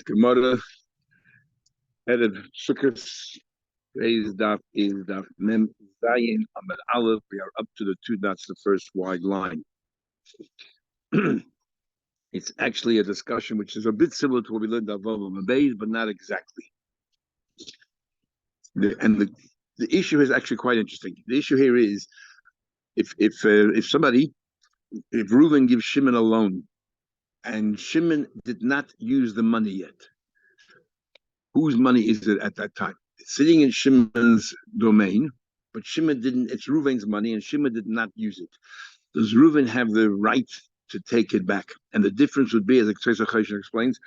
Gemara headed Sukkot Today's daf is daf Mem Zayin Amad Aleph. We are up to the two dots, the first wide line. It's actually a discussion which is a bit similar to what we learned at Vav Mabeis, but not exactly. The issue is actually quite interesting. The issue here is if Reuven gives Shimon a loan and Shimon did not use the money yet, whose money is it at that time? It's sitting in Shimon's domain, but Shimon didn't. It's Reuven's money, and Shimon did not use it. Does Reuven have the right to take it back? And the difference would be, as Choshen explains,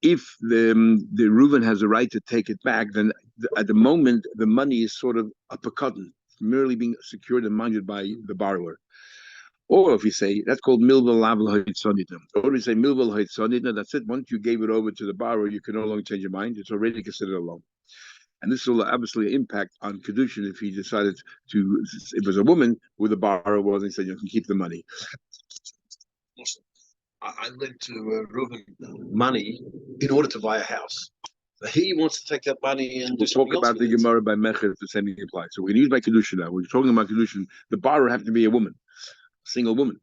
if the Reuven has the right to take it back, then at the moment the money is sort of a pekadon, merely being secured and minded by the borrower. Or if we say that's called milvel lavel haitzonitna, or we say milvel haitzonitna, that's it. Once you gave it over to the borrower, you can no longer change your mind. It's already considered a loan. And this will obviously impact on Kiddushin if he decided to, if it was a woman who the borrower was, and he said, you can keep the money. Listen, I lent to Reuven money in order to buy a house. He wants to take that money and we'll talk about the Gemara by Mecher if the same thing applies. So we're going to use by Kiddushin now. We're talking about Kiddushin. The borrower happened to be a woman, a single woman.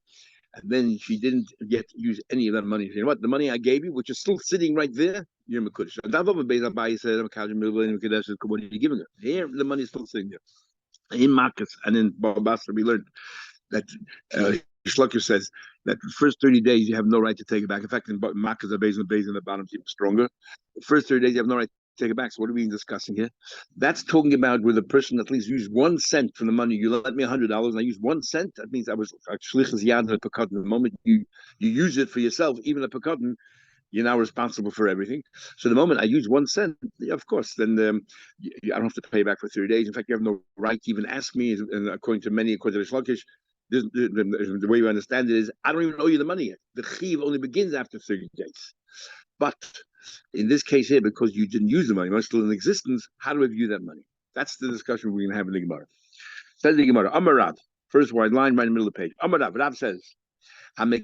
And then she didn't get to use any of that money. You know what? The money I gave you, which is still sitting right there, you're Mekudesh. And Davav Beis said, what are you giving her? Here, the money is still sitting there. In Marcus and in Babasra, we learned that Shloker says that the first 30 days you have no right to take it back. In fact, in Marcus, the base and the bottom is even stronger. The first 30 days you have no right to take it back. So what are we discussing here? That's talking about where the person at least used 1 cent from the money. You lent me $100 and I used 1 cent. That means I was shlichus yad at pekadon. The moment you use it for yourself, even a pekadon, you're now responsible for everything. So the moment I use 1 cent, yeah, of course, then I don't have to pay back for 30 days. In fact, you have no right to even ask me. And according to the Shlokish, the way you understand it is, I don't even owe you the money yet. The chiv only begins after 30 days. But in this case here, because you didn't use the money, it's still in existence, how do we view that money? That's the discussion we're going to have in the Gemara. Says the Gemara, Amar Rav, first wide line right in the middle of the page. Amar Rav, Rav says, if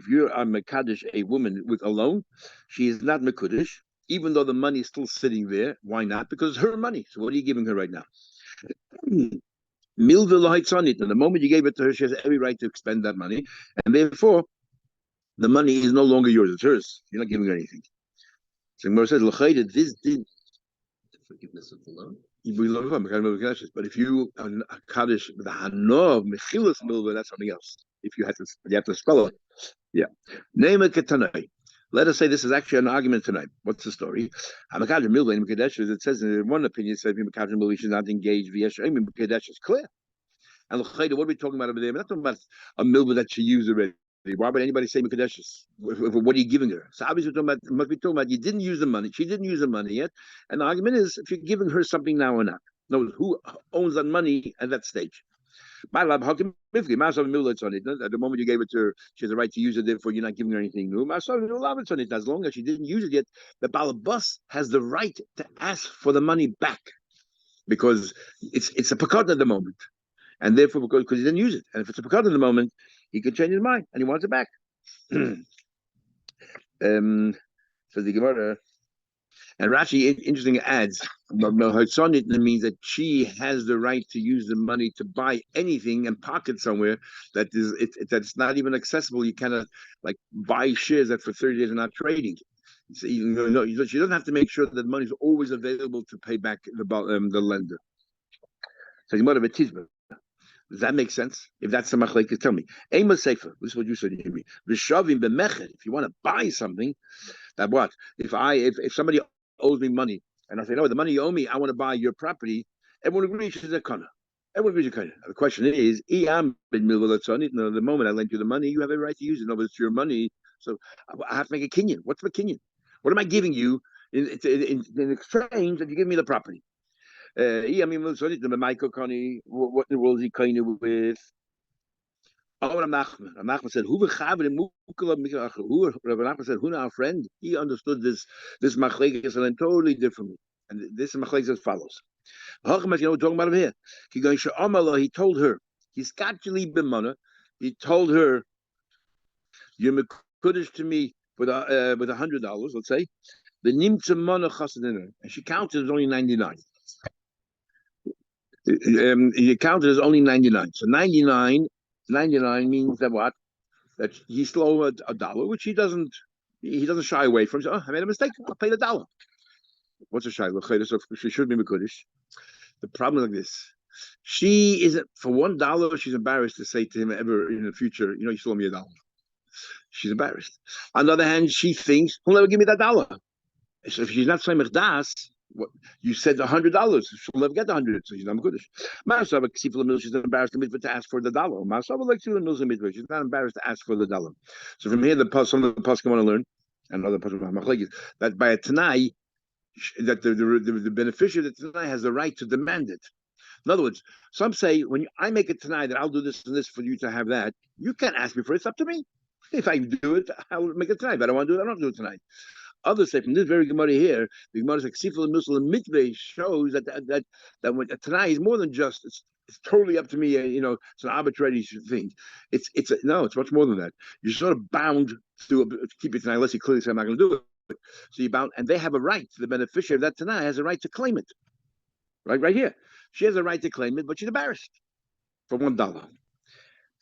you're a mekadesh, a woman with a loan, she is not mekudesh, even though the money is still sitting there. Why not? Because it's her money. So what are you giving her right now? Milva lohitzonit. And the moment you gave it to her, she has every right to expend that money, and therefore the money is no longer yours; it's hers. You're not giving her anything. So Gemara says, this did forgiveness of the loan. But if you are kaddish with the hanov mechilas milva, that's something else. If you have to spell it. Yeah. Name a ketanai. Let us say this is actually an argument tonight. What's the story? It says in one opinion, it says we should not engage via is clear. And what are we talking about over there? We're not talking about a milva that she used already. Why would anybody say Mekadeshis? What are you giving her? So obviously must be talking about you didn't use the money. She didn't use the money yet. And the argument is if you're giving her something now or not. No, who owns that money at that stage? At the moment you gave it to her, she has the right to use it, therefore you're not giving her anything new. As long as she didn't use it yet, the balabas has the right to ask for the money back. Because it's a pekadon at the moment. And therefore, because he didn't use it. And if it's a pekadon at the moment, he could change his mind and he wants it back. So the Gemara and Rashi interesting adds that means that she has the right to use the money to buy anything and park it somewhere that's not even accessible. You cannot like buy shares that for 30 days are not trading. So, she doesn't have to make sure that the money is always available to pay back the lender. So Gemara v'tizba. Does that make sense? If that's the machlekes, tell me. Ema sefer. This is what you said to me. V'shavim b'mecher. If you want to buy something, that what? If somebody owes me money and I say, no, the money you owe me, I want to buy your property. Everyone agrees it's a kana. Everyone agrees it's a kana. The question is, the moment I lent you the money, you have a right to use it. No, but it's your money, so I have to make a kinyan. What's the kinyan? What am I giving you in exchange that you give me the property? What in the world is he kind of with? Nachman said, Huna, our friend, he understood this machlekes and totally differently. And this machlekes as follows. You know what we're talking about here? He told her, he told her, you're mekudesh to me with $100, let's say, the nimtza mana chasadina, and she counted as only 99. You counted as only 99. So 99 means that what? That he's still owed a dollar, which he doesn't shy away from. So, I made a mistake. I'll pay the dollar. What's a shy? So she should be Mekudesh. The problem is like this. She isn't, for $1, she's embarrassed to say to him ever in the future, you still owe me a dollar. She's embarrassed. On the other hand, she thinks he'll never give me that dollar. So if she's not Samech Das, what you said $100, she'll never get the 100, so she's not good. Masava Ksifla Mil, she's embarrassed to ask for the dollar. Masava like Ksifla Mil's a she's not embarrassed to ask for the dollar. So from here, some of the Pasuk want to learn, and other Pasuk that by a Tanai, that the beneficiary of the Tanai has the right to demand it. In other words, some say when I make it tonight that I'll do this and this for you to have that, you can't ask me for it. It's up to me. If I do it, I'll make it tonight. But I don't want to do it, I don't do it tonight. Others say from this very Gemara here, the Gemara like Sifal and Misal and Mitzvah shows that when Tanai is more than just it's totally up to me. It's an arbitrary thing. It's much more than that. You're sort of bound to keep it Tanai unless you clearly say I'm not going to do it. So you're bound, and they have a right. The beneficiary of that Tanai has a right to claim it. Right here, she has a right to claim it, but she's embarrassed for $1.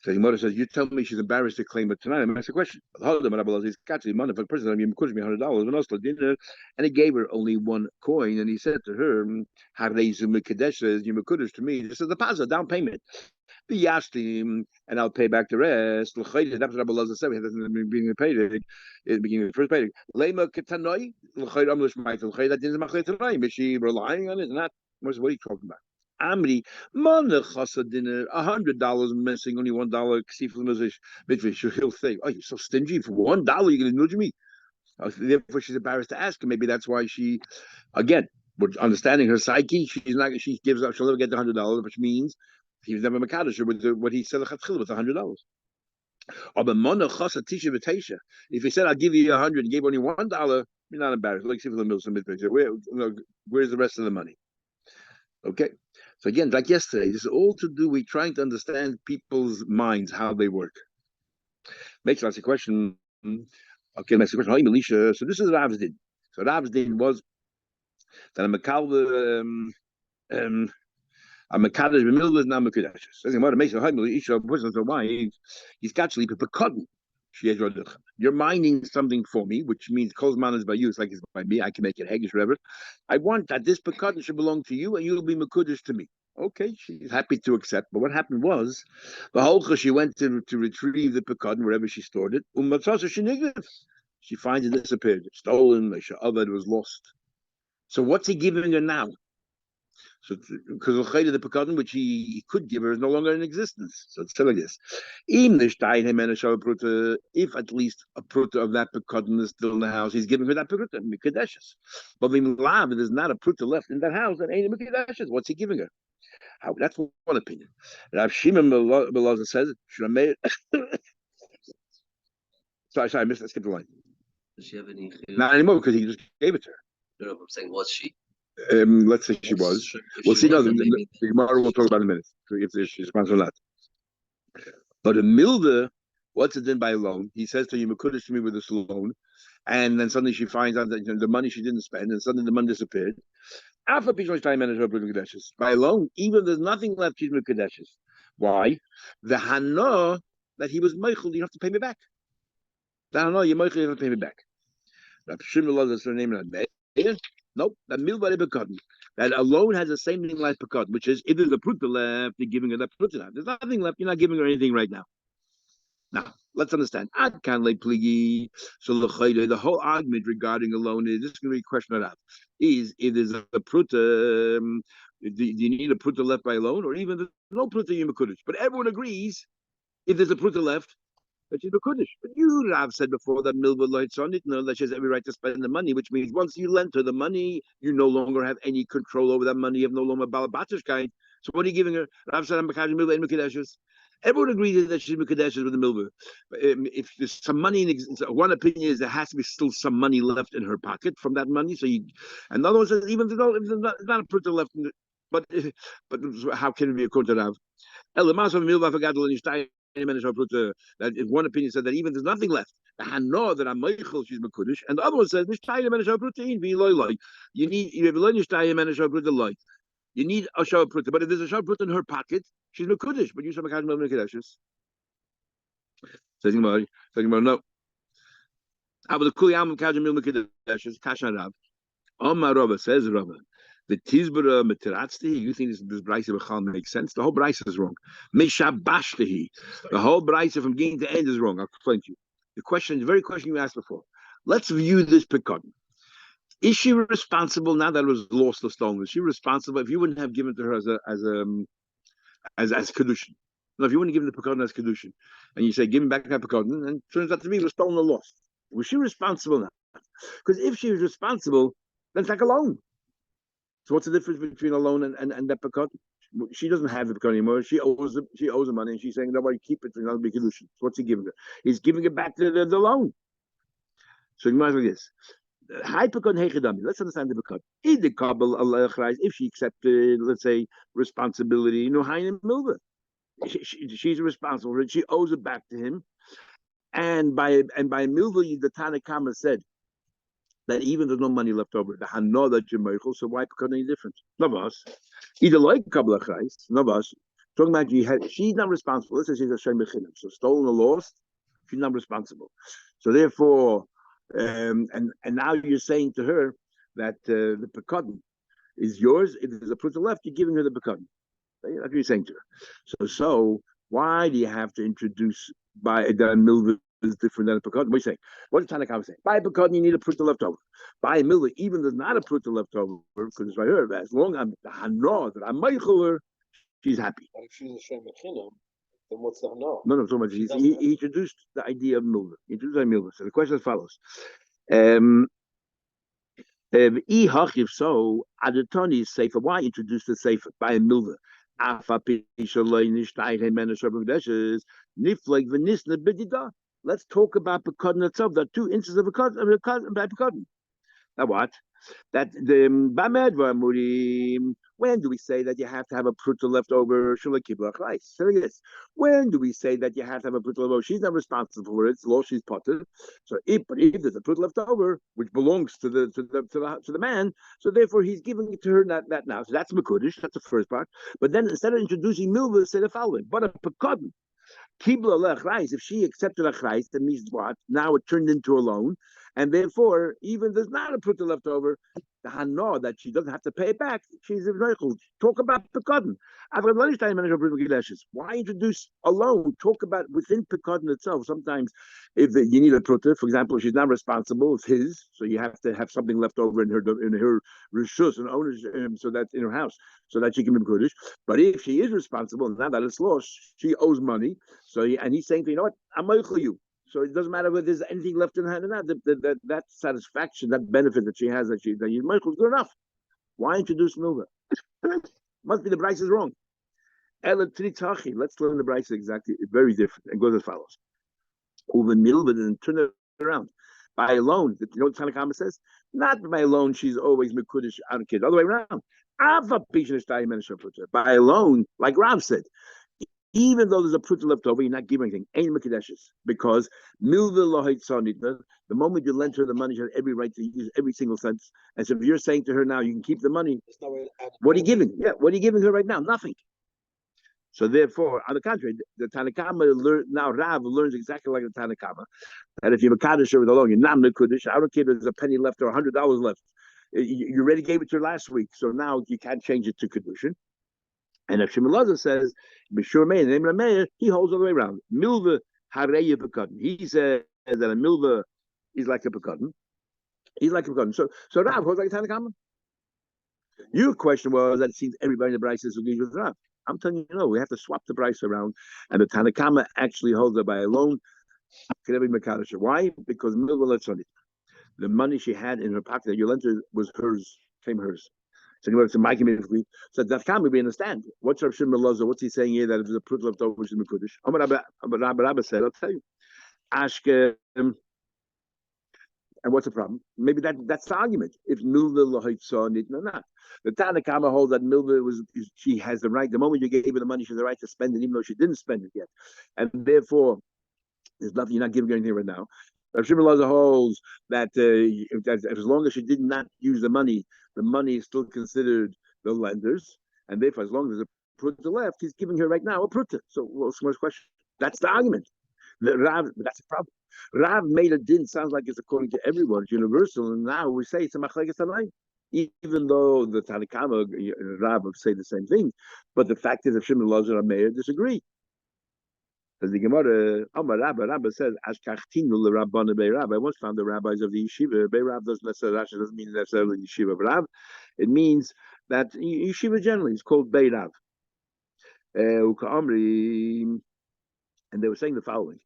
So the mother says, "You tell me she's embarrassed to claim it tonight." I'm asking a question. Hold on, he's got the money for the person. I mean, me $100, and he gave her only one coin, and he said to her, "Have they mekadesh you mekudesh to me?" This is the deposit, down payment. The yashtim, and I'll pay back the rest. That's what Rabbi Lazar said. Being paid it beginning of the first payday. Lema ketanoi that didn't machlei. Is she relying on it? Not. What are you talking about? Amri, dinner, $100 missing, only $1. He'll think, oh, you're so stingy for $1. You're going to nudge me. Therefore, she's embarrassed to ask him. Maybe that's why she, again, we're understanding her psyche. She gives up. She'll never get the $100, which means he was never mekadosh with what he said with $100. If he said, "I'll give you 100," and gave only $1, you're not embarrassed. Like where's the rest of the money? Okay, so again, like yesterday, this is all to do with trying to understand people's minds, how they work. Makes lots of question. Okay, next question. So this is Rav's din. So Rav's din was that a mekadosh b'milvah is not mekadosh. Says what makes a why he's got sleep a cotton. You're minding something for me, which means kozman is by you. It's like it's by me. I can make it hegish, whatever. I want that this pekadon should belong to you, and you'll be mekudesh to me. Okay, she's happy to accept. But what happened was, the holcha she went to retrieve the pekadon wherever she stored it. She finds it disappeared, stolen. It was lost. So what's he giving her now? So, because the pekadon which he could give her is no longer in existence. So it's like this: if at least a pruta of that pekadon is still in the house, he's giving her that pruta mikadeshes. But if there's not a pruta left in that house, then ain't a mikadeshes. What's he giving her? That's one opinion. Rav Shimon Belazar says, "Should I make it?" Sorry, I missed. I skipped the line. Does she have any? Not anymore because he just gave it to her. No, I'm saying, was she? Let's say she was. We'll see. No, the Gemara will talk about in a minute. If she responds or not. But a milva, what's it then by a loan? He says to you, "Mekudesh to me with this loan," and then suddenly she finds out that the money she didn't spend, and suddenly the money disappeared. By a loan, even if there's nothing left, she's mekadeshes. Why? The hana that he was meichel, you have to pay me back. The hana, you meichel, you have to pay me back. That's the name of that. Nope, that milva bekadon. That alone has the same thing like pekadon, which is if there's a pruta left, you're giving her that pruta. There's nothing left, you're not giving her anything right now. Now, let's understand. Ad kan le pligi. So the whole argument regarding a loan is this is going to be a question of that. Is if there's a pruta, do you need a pruta left by a loan, or even there's no pruta in Mekudesh? But everyone agrees if there's a pruta left, that she's Mekudesh. But you have said before that milva lights on it, that she has every right to spend the money, which means once you lent her the money, you no longer have any control over that money. You have no longer balabatish. So what are you giving her? Rav said, milva and Mekudeshes. Everyone agrees that she's Mekudeshes with the milva. If there's some money in existence, one opinion is there has to be still some money left in her pocket from that money. So and the other one says even if there's not a pruta left in it, but how can it be according to Rav? that if one opinion said that even there's nothing left. The Hano that I'm Michael, she's Makudish, and the other one says you need you have light. You need a Shabbat, but if there's a Shabbat in her pocket, she's Makudish, but you say Makadam Mikudeshes. Says Gemara, no. Aber the Kuliyam Makadam Mikudeshes, Kashan Rab. Omar Rabba says Rabba. The Tizbara Matiratzti, you think this Brisa Bechal makes sense? The whole Brisa is wrong. Mishabashtihi. The whole Brisa from beginning to end is wrong. I'll explain to you. The question, the very question you asked before. Let's view this Pekod. Is she responsible now that it was lost or stolen? Is she responsible if you wouldn't have given it to her as Kiddushin? No, if you wouldn't give the Pekod as Kiddushin, and you say, give me back that Pekod, and it turns out to be it was stolen or lost. Was she responsible now? Because if she was responsible, then it's like a loan. So what's the difference between a loan and that pekod? She doesn't have the pekod anymore. She owes the money, and she's saying, "Nobody keep it, and I'll be Kiddushin." So what's he giving her? He's giving it back to the loan. So you might like this. High pekod hechedami. Let's understand the pekod. If she accepted, let's say, responsibility, hayin milva. She's responsible. She owes it back to him, and by milva, the Tanna Kama said that even there's no money left over, the Hano that you're Michael, so why become any different? None of us. Either like Kabbalah Christ, none of us. Talking about she's not responsible. Let's say she's a Shem Bechinim. So stolen or lost, she's not responsible. So therefore, and now you're saying to her that the Pekod is yours. If there's a pruta left, you're giving her the Pekod. That's what you're saying to her. So why do you have to introduce by a milva is different than a pekod? What are you saying? What does Tanakh say? By a pekod, you need a pruta left over. By a milva, even there's not a pruta left over, because it's by her. As long as the hano that I'm Michael her, she's happy. But if she's a shem mechinam, then what's the hano? No, so much. He introduced the idea of milva. He introduced the milva. So the question is follows. If so, Adatoni is safer. Why introduce the safer by a milva? Let's talk about itself. There are two instances of Pekod. Now what? That the when do we say that you have to have a pruta left over? When do we say that you have to have a pruta left over? She's not responsible for it. It's law. She's potted. So if there's a pruta left over, which belongs to the man, so therefore he's giving it to her that now. So that's mekudesh. That's the first part. But then instead of introducing milva, say the following: but a pekod. Kibla lechrais, if she accepted lechrais, that means what? Now it turned into a loan, and therefore, even there's not a pruta left over, the hano that she doesn't have to pay it back. She's a miracle. Talk about pekadon. Why introduce a loan? Talk about within pekadon itself. Sometimes, if you need a pruta, for example, she's not responsible. It's his, so you have to have something left over in her rishus and owners, so that's in her house, so that she can be mekudesh. But if she is responsible, now that it's lost, she owes money. So and he's saying to you know what, I'm Michael you. So it doesn't matter whether there's anything left in her hand or not. That satisfaction, that benefit that she has, that you Michael is good enough. Why introduce milva? Must be the price is wrong. Let's learn the price exactly. Very different. And goes as follows. Over milva, then turn it around. By a loan, you know what Tanakh says? Not by a loan, she's always mekudesh on a kid. Other way around. By a loan, like Rav said, even though there's a pruta left over, you're not giving anything. Ain't mekadeshes, because milva lohit sonita. The moment you lend her the money, she has every right to use every single cent. And so if you're saying to her now, you can keep the money. What are you giving? Yeah, what are you giving her right now? Nothing. So therefore, on the contrary, the Tanakhama now Rav learns exactly like the Tanakhama that if you're mekadesh with a loan, you're not mekudesh. I don't care if there's a penny left or $100 left. You already gave it to her last week, so now you can't change it to kedushin. And if Shemelaza says, B'shur Meir, the name of the mayor, he holds all the way around. Milva hareya pekadon. He says that a milva is like a pekadon. He's like a pekadon. So Rav holds like a Tanakhama. Your question was that it seems everybody in the Bryce is agrees with Rav. I'm telling you, no, we have to swap the Bryce around. And the Tanakhama actually holds it by a loan. Why? Because milva lets on it. The money she had in her pocket that you lent her was hers, came hers. So my community. So that can't we understand. What's Rav Shimon Loza? What's he saying here that if there's a pruta left over, which is mekudesh? Rabbi said, I'll tell you. Ashke And what's the problem? Maybe that's the argument. If Milva Lahaitsa Nitna or not. The Tanakama holds that Milva she has the right, the moment you gave her the money, she has the right to spend it, even though she didn't spend it yet. And therefore, there's nothing, you're not giving her anything right now. Rav Shimon Lazar holds that, that as long as she did not use the money is still considered the lender's. And therefore, as long as there's a pruta left, he's giving her right now a pruta. So, what's the question? That's the argument. That's the problem. Rav made a din sounds like it's according to everyone, it's universal, and now we say it's a machlekes tanaim. Even though the Tanakama, Rav say the same thing, but the fact is that Shimon Lazar and Meir disagree. As the Gemara, Rabba says, Ashkachtinu l'Rabbana Be'Rav. I once found the rabbis of the yeshiva. Be'Rav doesn't mean necessarily yeshiva of Rav. It means that yeshiva generally is called Be'Rav. And they were saying the following.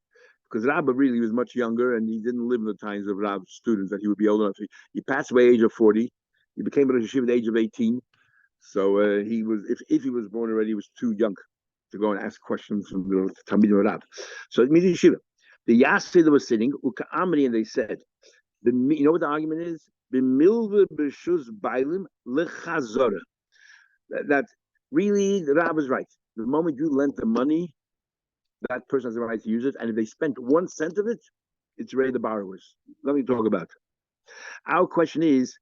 Because Rabba really was much younger and he didn't live in the times of Rab's students that he would be old enough to. He passed away at the age of 40. He became a Rosh Yeshiva at the age of 18. So he was, if he was born already, he was too young to go and ask questions from the Talmid Rab. So it means Yeshiva. The Yassi that was sitting, Uka'amri, and they said, you know what the argument is? B'milva b'shuz bailim l'chazora. That really, the Rab is right. The moment you lent the money, that person has the right to use it. And if they spent 1 cent of it, it's really the borrowers. Nothing to talk about. Our question is,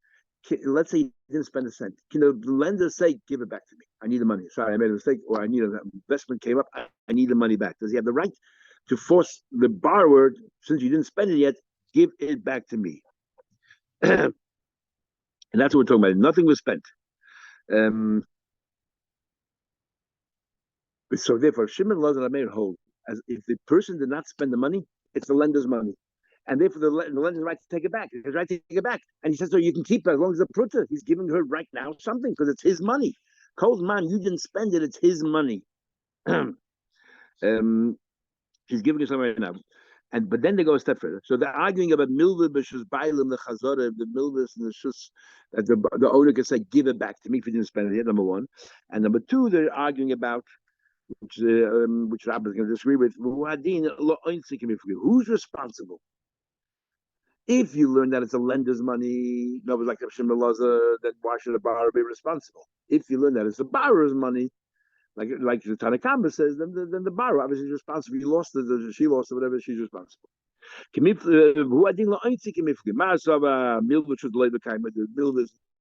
let's say you didn't spend a cent. Can the lender say, give it back to me? I need the money. Sorry, I made a mistake. Or I need an investment came up. I need the money back. Does he have the right to force the borrower, since you didn't spend it yet, give it back to me? And that's what we're talking about. Nothing was spent. So therefore, Shimon Lazar made hold as if the person did not spend the money, it's the lender's money. And therefore, the lender's right to take it back. His right to take it back. And he says, so you can keep it as long as the pruta. He's giving her right now something because it's his money. Cold man, you didn't spend it. It's his money. He's giving it something right now. But then they go a step further. So they're arguing about milva b'shus bailim, the chazara, the milvas and the shus, that the owner can say, give it back to me if you didn't spend it yet, number one. And number two, they're arguing about which Rabbi is going to disagree with. Who's responsible? If you learn that it's a lender's money, no, like Shimon Lazar, then why should a borrower be responsible? If you learn that it's the borrower's money, like the Tanakamba says, then the borrower obviously is responsible. He lost it, she lost it, whatever, she's responsible.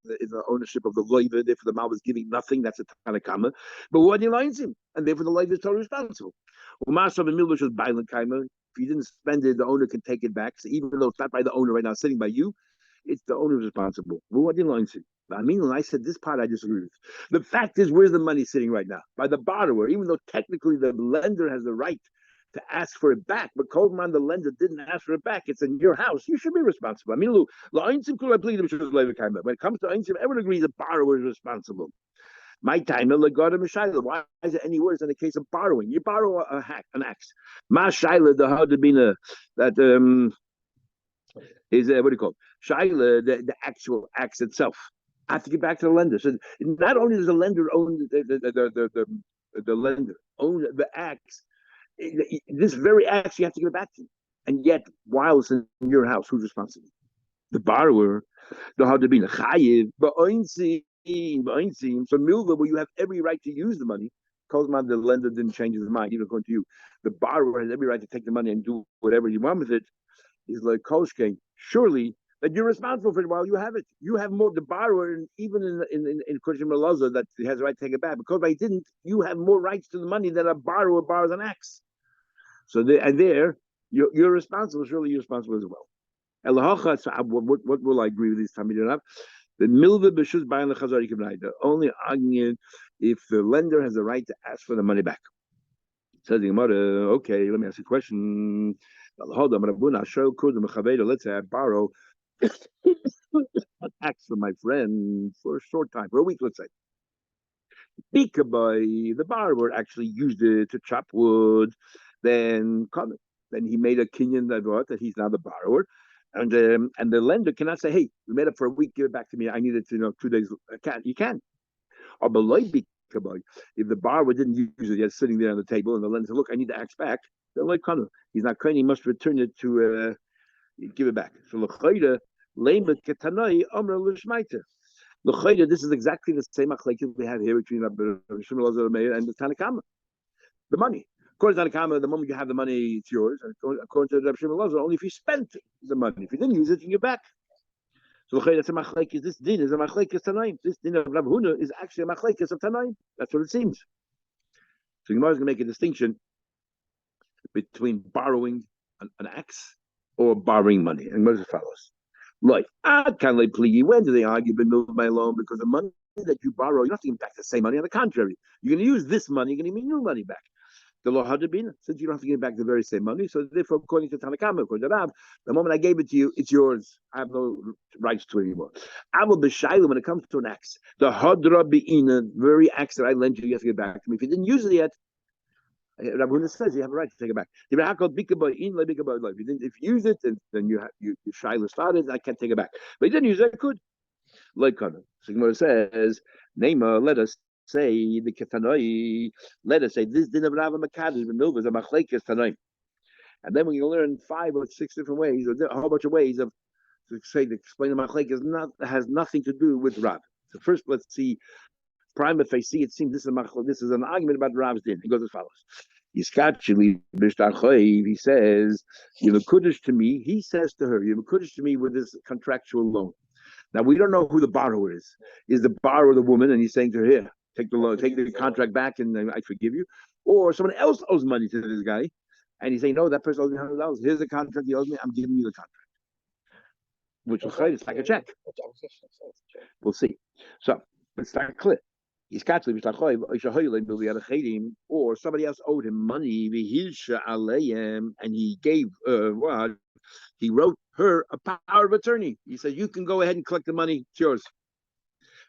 Is the ownership of the loiva, therefore the mal is giving nothing, that's a Tanakama. But what he lines him, and therefore the loiva is totally responsible. If you didn't spend it, the owner can take it back. So even though it's not by the owner right now, sitting by you, it's the owner who's responsible. What he lines him. I mean, when I said this part, I disagree with. The fact is, where's the money sitting right now? By the borrower, even though technically the lender has the right to ask for it back, but Koldman, the lender, didn't ask for it back. It's in your house. You should be responsible. I mean, when it comes to Einsim, everyone agrees the borrower is responsible. My time, why is it any worse than the case of borrowing? You borrow an axe. Ma shaila the hadabina that is what do you call it? Shaila, the actual axe itself. I have to get back to the lender. So not only does the lender own the lender own the axe, this very axe you have to give it back to him. And yet, while it's in your house, who's responsible? The borrower. The hadabina chayiv ba'oinsi. So milva, where you have every right to use the money, Kozman, the lender didn't change his mind, even according to you. The borrower has every right to take the money and do whatever you want with it. He's like Kolshke. Surely that you're responsible for it while you have it. You have more the borrower, and even in Kushim Malaza, that he has the right to take it back. Because I didn't, you have more rights to the money than a borrower borrows an axe. So you're responsible. Surely you're responsible as well. What will I agree with this time? The milva b'shus bayin lechazar you can write. The only argument if the lender has the right to ask for the money back. Says the Gemara, okay, let me ask you a question. Let's say I borrow an axe from my friend for a short time, for a week, let's say. The borrower actually used it to chop wood, then he made a kinyan that he's now the borrower. And the lender cannot say, hey, we made it for a week, give it back to me. I need it to 2 days. You can. Or if the borrower didn't use it yet, sitting there on the table, and the lender said, look, I need the axe back. They're like, he's not kind, he must return it to you give it back. So l'chayda leimet ketanai amra l'shmaita. L'chayda, this is exactly the same machlekes we have here between Rabbi Shimon Elazar Meir and the Tanakama. The money. According to Tanakama, the moment you have the money, it's yours. According to Rabbi Shimon Elazar, only if you spent the money. If you didn't use it, you can give it back. So that's a machlekes. This din is a machlekes tanaim. This din of Rav Huna is actually a machlekes of tanaim. That's what it seems. So Gemara is going to make a distinction between borrowing an axe or borrowing money. And what as follows: like, when do they argue my loan? Because the money that you borrow, you're not getting back the same money. On the contrary, you're going to use this money, you're going to give me new money back. The law had been, since you don't have to give back the very same money, so therefore, according to Tanakama, according to Rav, the moment I gave it to you, it's yours. I have no rights to it anymore. I will be shayla when it comes to an axe. The hadra beina, very axe that I lent you, you have to give back to me. If you didn't use it yet, Rav Huna says you have a right to take it back. If you use it, then you shayla started. I can't take it back. But you didn't use it, I could. Like Kana. So Gemara says, Neima, let us say the ketanoi. Let us say this din of Rav Makadosh b'milva is a machlekes tanaim, and then we can learn 5 or 6 different ways, or a whole bunch of ways of to explain the machlekes has nothing to do with Rav. So first, let's see. Prima facie, it seems this is an argument about Rav's din. It goes as follows: Yiskachili b'shtarchoy. He says, "You Kiddush to me." He says to her, "You Kiddush to me with this contractual loan." Now we don't know who the borrower is. Is the borrower the woman, and he's saying to her, "Here, take the loan, take the contract back, and I forgive you," or someone else owes money to this guy, and he's saying, "No, that person owes me $100. Here's the contract he owes me. I'm giving you the contract," which is like a check. We'll see. So let's start clear. Or somebody else owed him money, and he gave what? He wrote her a power of attorney. He said, "You can go ahead and collect the money. It's yours."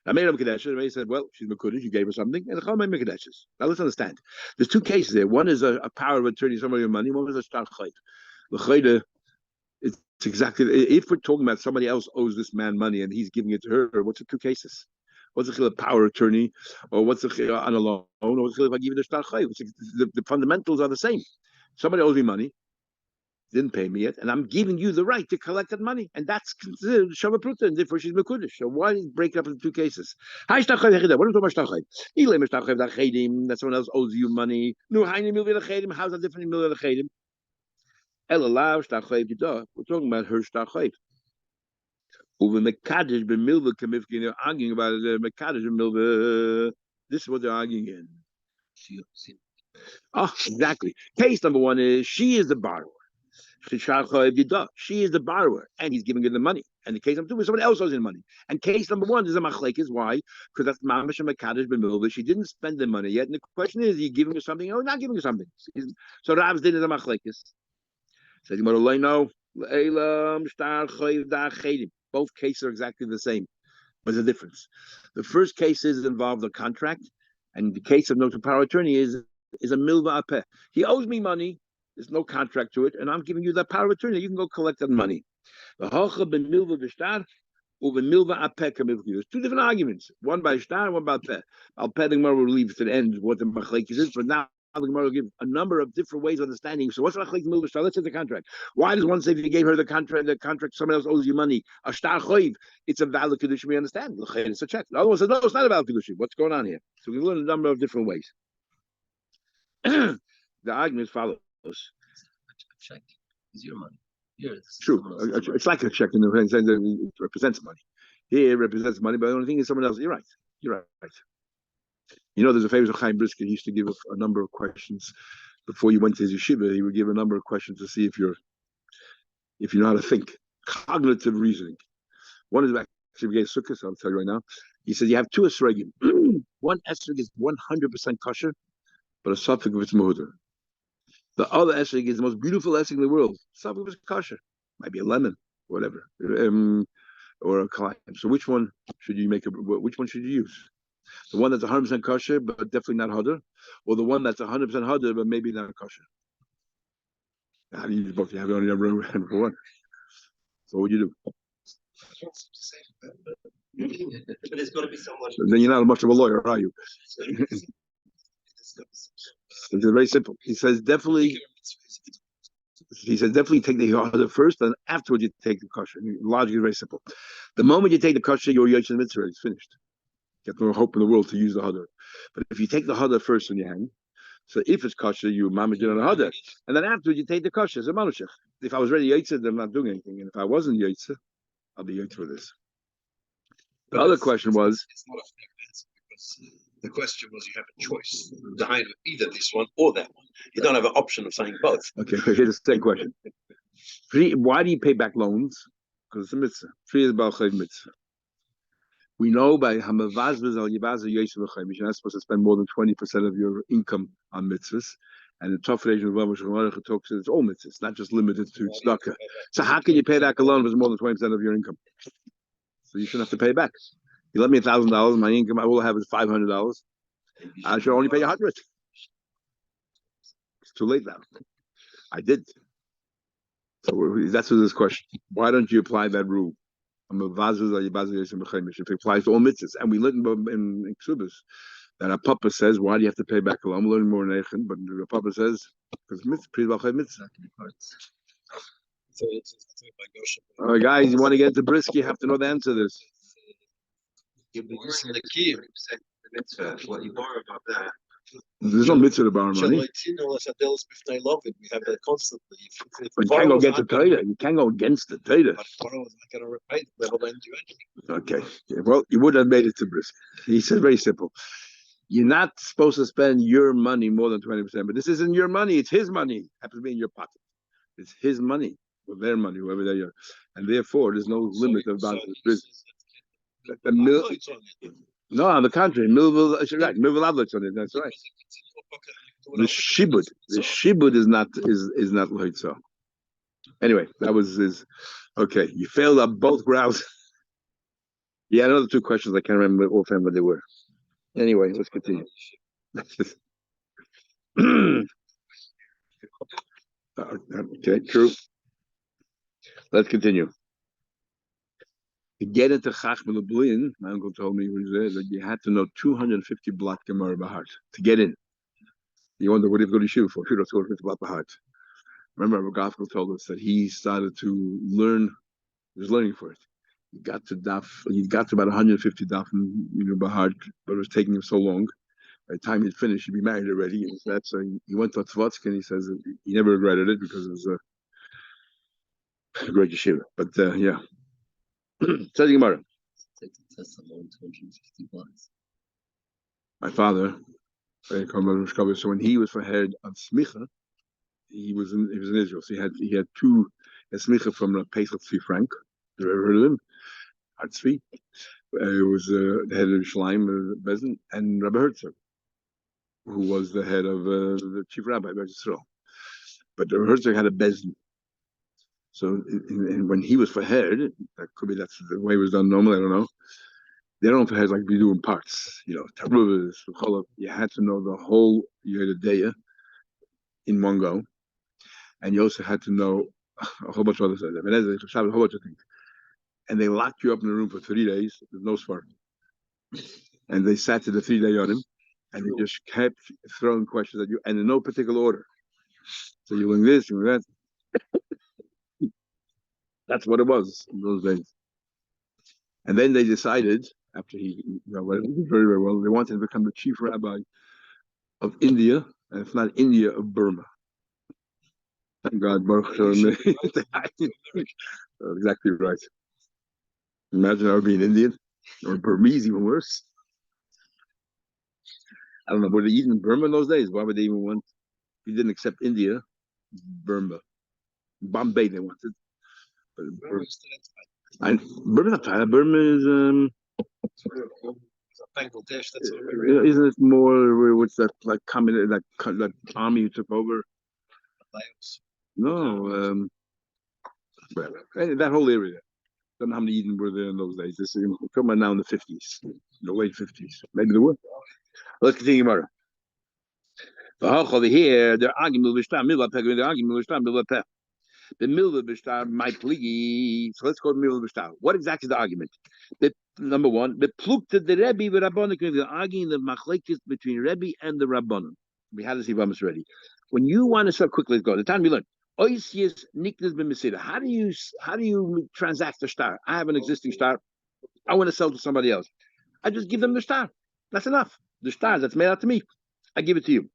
I made him Kadesh. He said, "Well, she's Mekudesh. You gave her something." And the made Mekadeshes. Now let's understand. There's 2 cases there. One is a power of attorney, somebody with money. One is a shtar chayt. The chayda, it's exactly, if we're talking about somebody else owes this man money and he's giving it to her, what's the 2 cases? What's the power of attorney, or what's the on a loan, or what's the if I give you the shtar chayt? The fundamentals are the same. Somebody owes me money, didn't pay me yet, and I'm giving you the right to collect that money, and that's considered shava pruta, and therefore she's mekudesh. So why break it up into 2 cases? What are we talking about shtachayim? That someone else owes you money. How's that different from milvei lechedim? We're talking about her shtachayim. Over mekadesh b'milvei kamifkin, they're arguing about mekadesh b'milvei. This is what they're arguing in. Exactly. Case number 1 is she is the borrower. She is the borrower, and he's giving her the money. And the case number 2 is someone else owes him money. And case number 1 is a machlekes. Why? Because that's mamash and mekadesh b'milvei. She didn't spend the money yet, and the question is: are you giving her something or not giving her something? So Rav's din is a machlekes. Says both cases are exactly the same. What's the difference? The first case involved a contract, and the case of no power of attorney is a milva apeh. He owes me money. There's no contract to it, and I'm giving you that power of attorney. You can go collect that money. The halcha ben milva v'shtar uven milva apeh kamivki. There's 2 different arguments. One by shtar, one by peh. Al peh the Gemara will leave to the end what the machlekes is, but now the Gemara will give a number of different ways of understanding. So what's machlekes milva shtar? Let's say the contract. Why does one say if you gave her the contract, someone else owes you money? A shtar choiv, it's a valid Kiddushin. We understand. It's a check. The other one says no, it's not a valid Kiddushin. What's going on here? So we learn a number of different ways. The argument follows. A check is your money. Here, true. It's like a check in the sense that it represents money. Here it represents money, but the only thing is someone else. You're right. You know, there's a famous Chaim Brisker. He used to give a number of questions before you went to his yeshiva. He would give a number of questions to see if you know how to think. Cognitive reasoning. One is actually we gave Sukkot, so I'll tell you right now. He said you have 2 esrogim. One esrog is 100% kosher, but a suffix of its muhudar. The other esrog is the most beautiful esrog in the world. Some of it's kosher. Might be a lemon, whatever, or a kalayim. So which one should you which one should you use? The one that's 100% kosher, but definitely not hadar, or the one that's 100% hadar, but maybe not kosher? How do you use both? You have only number one. So what would you do? But it's going to be someone. Then you're not much of a lawyer, are you? It's very simple. He says definitely. He said definitely take the hadar first, and afterwards you take the kosher. Logic is very simple. The moment you take the kosher, your yotze mitzvah is finished. You have no hope in the world to use the hadar. But if you take the hadar first in your hand, so if it's kosher, you manage it on the hadar, and then afterwards you take the kosher as a manushech. If I was ready yotze, then I'm not doing anything, and if I wasn't yotze, I'll be yotze for this. The other question was, it's not a fair answer because the question was you have a choice, either this one or that one. You don't have an option of saying both. okay, here's the second question. Why do you pay back loans? Because it's a mitzvah. Free is balchayv mitzvah. We know by Hamavazvaz al Yivazah Yosef V'Chaim, you're not supposed to spend more than 20% of your income on mitzvahs. And the Tov Reish of Rav Shulchan talks that it's all mitzvahs, not just limited to tzedakah. So how can you pay back a loan if it's more than 20% of your income? So you shouldn't have to pay back. You let me $1,000, my income I will have is $500. I should only pay $100. It's too late now. I did. So that's this question. Why don't you apply that rule? If it applies to all mitzvahs, and we learned in Ksubas that a papa says, "Why do you have to pay back a loan?" I'm learning more in Eichen, but the papa says, "Because mitzvah." All right, guys, you want to get into brisk? You have to know the answer to this. The key, what you borrow about that. There's no mitzvah to borrow money. We have that constantly. But you can't go against the Torah. You can't go against the Torah. But borrow is not going to repay. That'll lend you anything. Okay. Yeah, well, you would have made it to brisk. He said very simple. You're not supposed to spend your money more than 20%, but this isn't your money. It's his money. It happens to be in your pocket. It's his money, or their money, whoever they are. And therefore, there's no limit about the business. No, on the contrary, milvul adlitz on it. That's right. The shibud is not loitza. Anyway, that was his. Okay, you failed on both grounds. Yeah, another two questions I can't remember offhand what they were. Anyway, let's continue. Okay, true. Let's continue. To get into Chachma L'Blin, my uncle told me that you had to know 250 blot Gemara by heart to get in. You wonder what do you go to yeshiva for? You don't go to 50 blot by heart. Remember, Rabbi told us that he started to learn. He was learning for it. He got to about 150 daf by heart, but it was taking him so long. By the time he'd finished, he'd be married already. And so he went to Tzvatsk, and he says he never regretted it because it was a great yeshiva. But yeah. Says Gemara. My father, so when he was for head of smicha, he was in Israel. So he had two smicha from Pesach Tzvi Frank. You ever heard of him? Tzvi. It was the head of Shleim Bezin, and Rabbi Herzog, who was the head of the chief rabbi of Israel. But Rabbi Herzog had a Bezin. So when he was for head, that could be that's the way it was done normally, I don't know. They don't for head like we do in parts, taruvas, you had to know the whole Yehuda in one go. And you also had to know a whole bunch of other stuff. A whole bunch of things. And they locked you up in a room for 3 days, there's no spark. And they sat to the 3 day on him, and they just kept throwing questions at you, and in no particular order. So you learn this, you learn that. That's what it was in those days. And then they decided, after he did very, very well, they wanted to become the chief rabbi of India, and if not India, of Burma. Thank God, Baruch Hashem. Exactly right. Imagine I would be an Indian, or Burmese, even worse. I don't know, were they eating Burma in those days? Why would they even want? He didn't accept India, Burma. Bombay they wanted. Burma not Thailand. Burma is Bangladesh. That's isn't it more what's that like communist that army who took over? No, that whole area. Don't know how many Eden were there in those days. This is talking about now in the 50s, the late 50s. Maybe there were. Let's continue, Mara. Over here, they're arguing the Milva Bishtar might please. So let's go to Milva Bishtar. What exactly is the argument? That number one, the plukta the Rebbe with Rabbanon, they're arguing the machlekes between Rebbe and the Rabbanon. We had this Ivamis already. When you want to start quickly, let's go. The time we learn. Oisius niknas b'mesida. How do you transact the star? I have an existing star. I want to sell to somebody else. I just give them the star. That's enough. The star that's made out to me, I give it to you.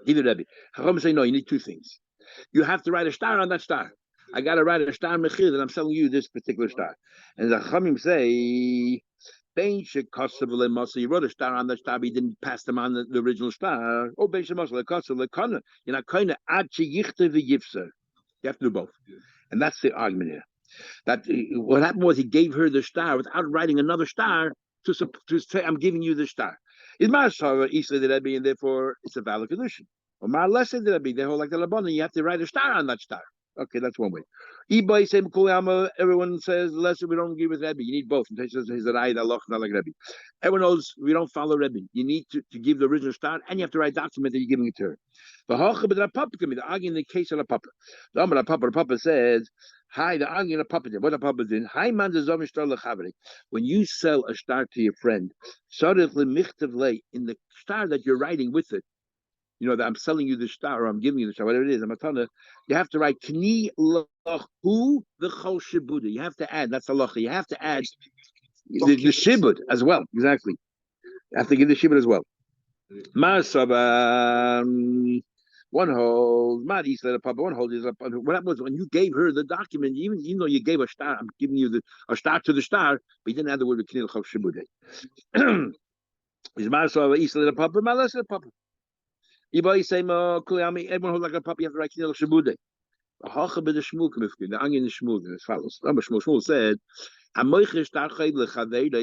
Give it, Rebbe. Chacham say no. You need two things. You have to write a star on that star. I got to write a star mechir that I'm selling you this particular star. And the Chachamim say, you wrote a star on the star, but you didn't pass them on the original star. Oh, you're not kind of you have to do both. And that's the argument here. That what happened was he gave her the star without writing another star to say, I'm giving you the star. It's Marsha Isla the Rebbe, and therefore it's a valid condition. Or Mar Lessa the Rebbe, they hold like the Laban, you have to write a star on that star. Okay, that's one way. Everyone says, lesser, we don't agree with Rebbe. You need both. Everyone knows we don't follow Rebbe. You need to give the original start, and you have to write document that you're giving it to her. The argument in the case of the Papa. The Papa says, hi, the argument of the Papa did. What the Papa did? Hi, man, when you sell a star to your friend, in the star that you're writing with it, you know that I'm selling you the star or I'm giving you the star, whatever it is, you have to write Kni Lahu the Chol Shibuda. You have to add, that's halacha. You have to add the shibud as well. Exactly. You have to give the shibud as well. One hold, Madis let a papa, one hold is up. What happens when you gave her the document, even though you gave a star, I'm giving you a star to the star, but you didn't add the word Kni Lahu Shibuda. Is Masaba Isla the papa, Malas the papa. Everyone who's like a puppy have to write Kinel Shabude. The onion is Shmuel as follows. Shmuel said,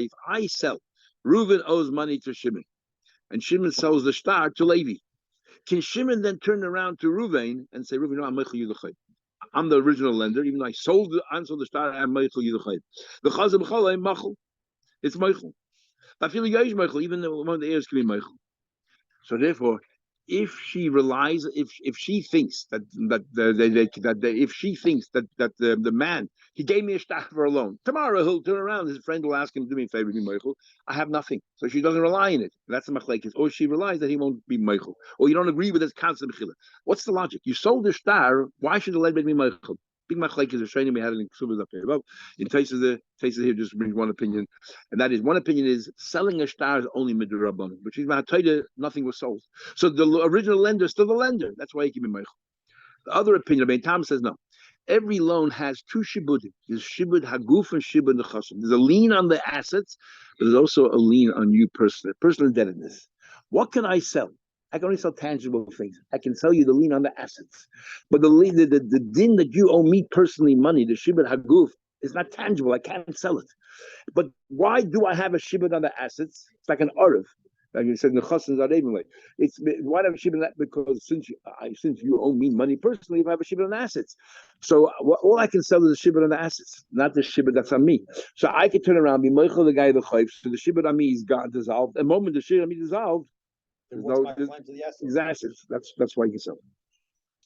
if I sell, Reuben owes money to Shimon, and Shimon sells the star to Levi. Can Shimon then turn around to Reuben and say, Reuben, no, I'm the original lender, even though I sold the star, I'm Meichel Yudachayim. The Chazal B'cholay Machel, it's Meichel. I feel like Meichel, even though one of the heirs can be Meichel. So therefore, if she relies, if she thinks that the man, he gave me a star for a loan, tomorrow he'll turn around, his friend will ask him, do me a favor, be Meichel. I have nothing, so she doesn't rely on it. That's the machlekes. Or she relies that he won't be Meichel, or you don't agree with his concept of What's the logic? You sold the star. Why should the lead be Meichel? Big machlekes is training we had in Ksubas up here. Well, in Taisa here just brings one opinion, and that is one opinion is selling a star is only midrabanan, which is nothing was sold. So the original lender is still the lender. That's why he can be meichel. The other opinion, Ben Tam says no. Every loan has two shibudim. There's shibud haguf and shibud nechasim. There's a lien on the assets, but there's also a lien on you personally, personal indebtedness. What can I sell? I can only sell tangible things. I can sell you the lien on the assets. But the din that you owe me personally money, the shibud haguf, is not tangible. I can't sell it. But why do I have a shibud on the assets? It's like an arav. Like you said, nechasim are even like it's why do I have a shibud on that? Because since you owe me money personally, if I have a shibud on the assets, so all I can sell is the shibud on the assets, not the shibud that's on me. So I can turn around, be meichel the guy the chayv. So the shibud on me is gone, dissolved. The moment the shibud on me dissolved, there's no assets. That's why you can sell.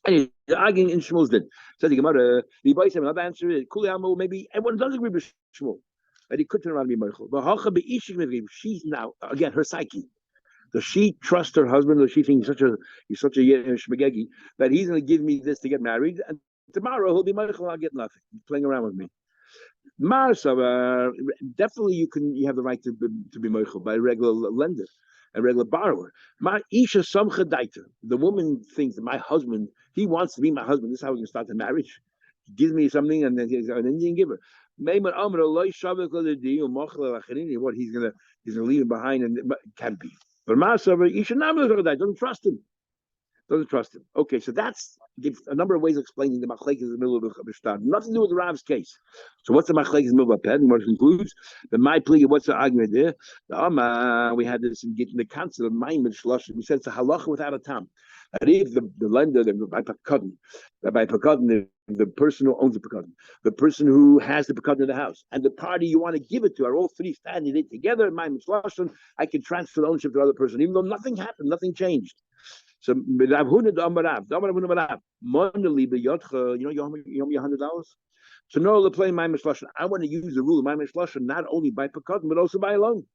Anyway, the arguing in Shmuel's din. So the Gemara, the Bais have another answer. Maybe everyone does agree with Shmuel. But he could turn around and be Meichel. She's now again her psyche. Does she trust her husband, or she thinks he's such a shmegegi that he's going to give me this to get married, and tomorrow he'll be Meichel, I'll get nothing. He's playing around with me. Definitely you have the right to be Meichel by a regular lender, a regular borrower. The woman thinks that my husband, he wants to be my husband. This is how we can start the marriage. He gives me something, and then he's an Indian giver. What he's gonna leave him behind, and it can't be. But doesn't trust him. Okay, so that's a number of ways of explaining the machlekes in the middle of the shtar. Nothing to do with the Rav's case. So what's the machlekes in the middle of the ped? And what it concludes? The my plea. What's the argument there? We had this in the concept of ma'imid shloshim. We said it's a halacha without a tam. That if the lender, by pekadon, the person who owns the pekadon, the person who has the pekadon in the house, and the party you want to give it to are all three standing in together. I can transfer the ownership to the other person, even though nothing happened, nothing changed. So Rav Huna the Amarav, you owe me $100. So no, they're playing my mishlashon. I want to use the rule of my mishlashon not only by pekadon but also by a loan.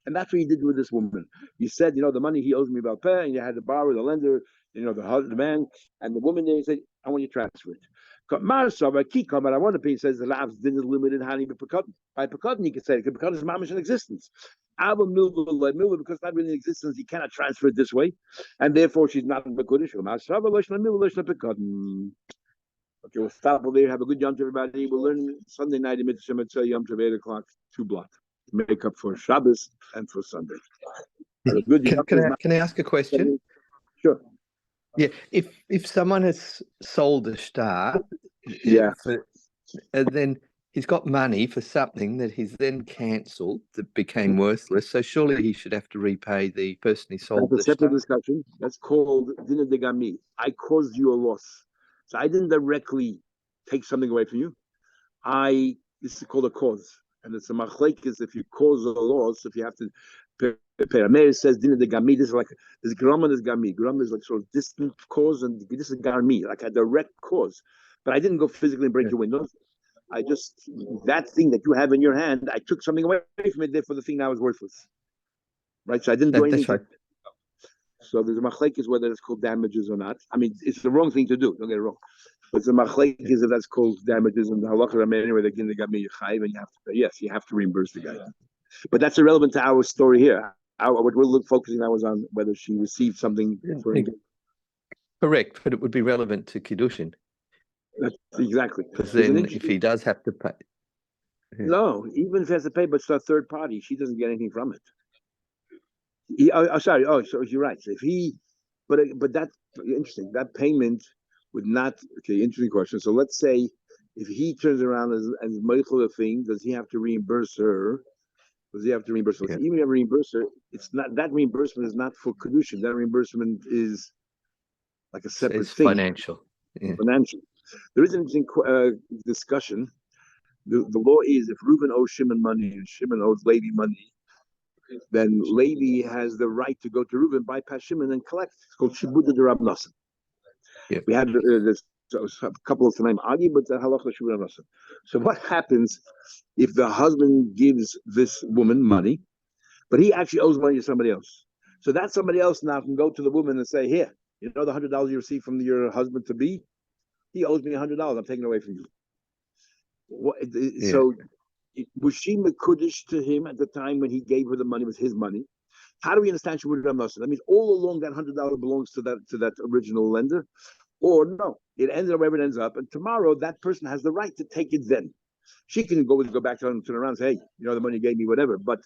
And that's what he did with this woman. He said, the money he owes me about pay, and you had to borrow the lender, the man, and the woman there said, I want you to transfer it. Marsava, Kika, but I want to pay says the labs didn't limited honey but Pekudin. By Pekudin, you could say, because Pekudin is mamish in existence. Abba Milva, because not really in existence, you cannot transfer it this way, and therefore she's not in Pekudin. Marsava, Loshna Milva, Loshna Pekudin. Okay, we'll stop over there. Have a good Yom Tov, everybody. We'll learn Sunday night in Mitzvah Yom Tov, 8 o'clock, 2 block. Make up for Shabbos and for Sunday. Have a good Can I ask a question? Sure. Yeah, if someone has sold a star, Yeah, and then he's got money for something that he's then cancelled that became worthless, so surely he should have to repay the person he sold that's a the separate star. discussion. That's called Dina de Gami. I caused you a loss. So I didn't directly take something away from you. This is called a cause. And it's a machlekes if you cause a loss, if you have to pay. Meir says Dina de Gami. This is like this gram and this Gami. Gram is like sort of distant cause, and this is Gami, like a direct cause. But I didn't go physically and break your windows. I just, that thing that you have in your hand, I took something away from it, therefore the thing now is worthless. Right? So I didn't do anything. That's right. So there's a machlekes whether it's called damages or not. I mean, it's the wrong thing to do. Don't get it wrong. But it's a machlekes if that's called damages, and the halacha anyway, they got me chayiv, and you have to pay. Yes, you have to reimburse the guy. But that's irrelevant to our story here. What we're focusing on was on whether she received something. Correct, but it would be relevant to Kiddushin. That's exactly. Because then if he does have to pay. Yeah. No, even if he has to pay, but it's a third party, she doesn't get anything from it. Sorry. Oh, so you're right. So if he, but that's interesting. That payment would not. Okay, interesting question. So let's say if he turns around as Michael a thing, does he have to reimburse her? Does he have to reimburse her? Yeah. Even if he reimburse her, it's not that reimbursement is not for Kiddushin. That reimbursement is like a separate thing. Financial. Yeah. Financial. There is an interesting discussion. The law is if Reuben owes Shimon money and Shimon owes Levi money, then Levi has the right to go to Reuben, bypass Shimon, and collect. It's called Shibud de Rab Nosson. Yeah. We had this a couple of times argue, but the halacha Shibud Rab Nosson. So what happens if the husband gives this woman money, but he actually owes money to somebody else? So that somebody else now can go to the woman and say, "Here, you know the $100 you received from your husband to be? He owes me $100. I'm taking it away from you." So was she mekudesh to him at the time when he gave her the money? Was his money? How do we understand Shibud Rab Nosson? That means all along that $100 belongs to that original lender, or no, it ended up wherever it ends up, and tomorrow that person has the right to take it. Then she can go back to him and turn around and say, "Hey, you know the money you gave me, whatever." But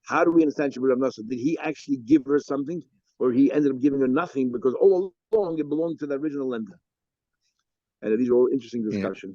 how do we understand Shibud Rab Nosson? Did he actually give her something, or he ended up giving her nothing because all along it belonged to the original lender? And these are all interesting discussions.